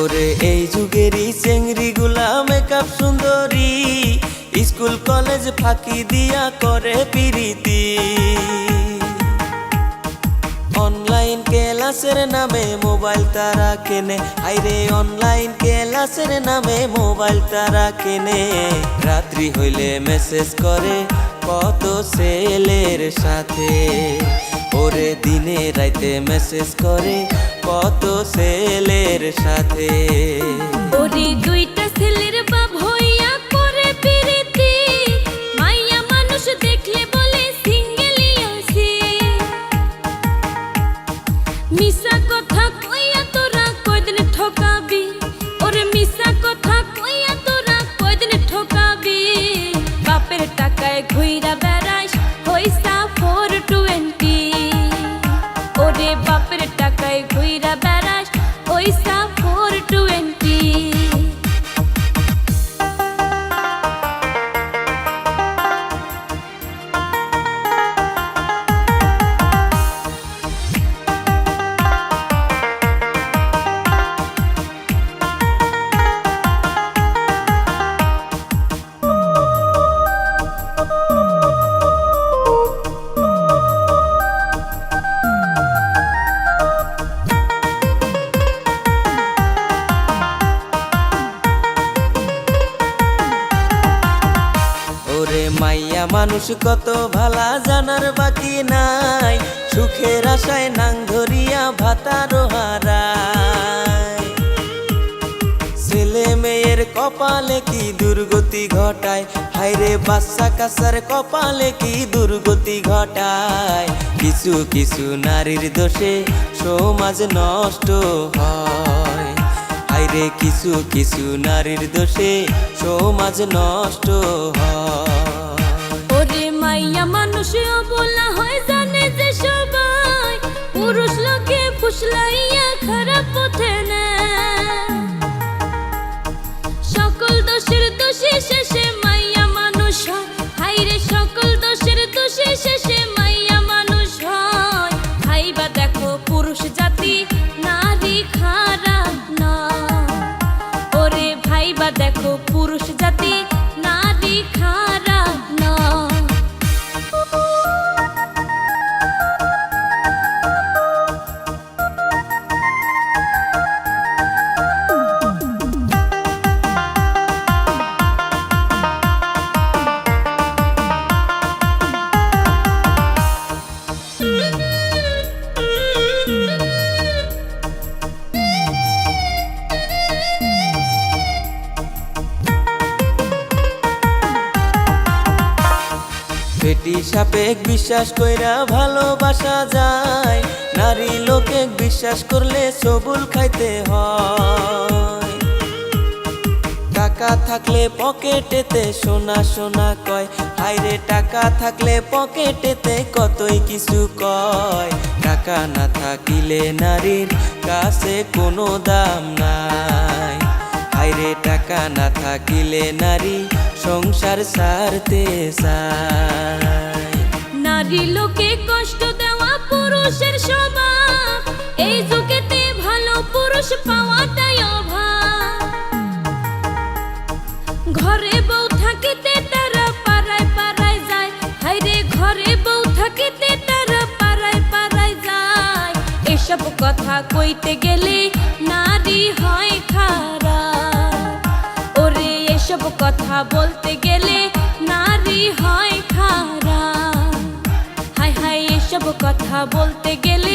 ওরে এই যুগেরই চেংড়িগুলা মেকআপ সুন্দরী, স্কুল কলেজ ফাঁকি দিয়া করে পিরিতি। অনলাইন ক্লাসের নামে মোবাইল তারা কেনে, আইরে অনলাইন ক্লাসের নামে মোবাইল তারা কেনে। রাত্রি হইলে মেসেজ করে কত ছেলের সাথে, ওরে দিনে রাইতে মেসেজ করে কত ছেলের সাথে। ওরে দুইটা ছেলের বাপ হইয়া করে পিরিতি, মাইয়া মানুষ দেখলে বলে সিঙ্গেলই আছি। মিছা কথা কইয়া তোরা কয়দিন ঠকাবি, ওরে মিছা কথা কইয়া তোরা কয়দিন ঠকাবি। বাপের টাকায় ঘুইরা বেড়াস পয়সা 420, ওরে বাপের টাকায় ঘুইরা বেড়াস পয়সা 420। ওরে মাইয়া মানুষ কত ভালা জানার বাকি নাই, সুখের আশায় নাং ধরিয়া ভাতারো হারায়। ছেলে মেয়ের কপালে কি দুর্গতি ঘটায়, হায়রে বাচ্চা কাচ্চার কপালে কি দুর্গতি ঘটায়। কিছু কিছু নারীর দোষে সমাজ নষ্ট হয়, হায়রে কিছু কিছু নারীর দোষে সমাজ নষ্ট হয়। ওরে মাইয়া মানুষ অবলা হয় জানে যে সবাই, পুরুষ লোকে ফুসলাইয়া খারাপ পথে নেয়। সকল দোষের দোষী শেষে মাইয়া মানুষ হয়, হাইরে সকল দোষের দোষী শেষে মাইয়া মানুষ হয়। ভাইবা দেখো পুরুষ জাতি নারী খারাপ না, ওরে ভাইবা দেখো পুরুষ জাতি নারী খারাপ না। বেটি সাপেক বিশ্বাস কইরা ভালোবাসা যায়, নারী লোকে বিশ্বাস করলে সবুল খাইতে হয়। টাকা থাকলে পকেটেতে সোনা সোনা কয়, হায়রে টাকা থাকলে পকেটেতে কতই কিছু কয়। টাকা না থাকিলে নারীর কাছে কোনো দাম নাই, হায়রে টাকা না থাকিলে নারী সংসার ছাড়তে চায়। নারী লোকে কষ্ট দেওয়া পুরুষের স্বভাব, এই যুগেতে ভালো পুরুষ পাওয়াটাই অভাব। ঘরে বউ থাকিতে তারা পাড়ায় পাড়ায় যায়, হায়রে ঘরে বউ থাকিতে তারা পাড়ায় পাড়ায় যায়। এসব কথা কইতে গেলে নারী হয় খারাপ, ওরে এসব কথা বলতে গেলে নারী হয় খারাপ। হায় হায় এসব কথা বলতে গেলে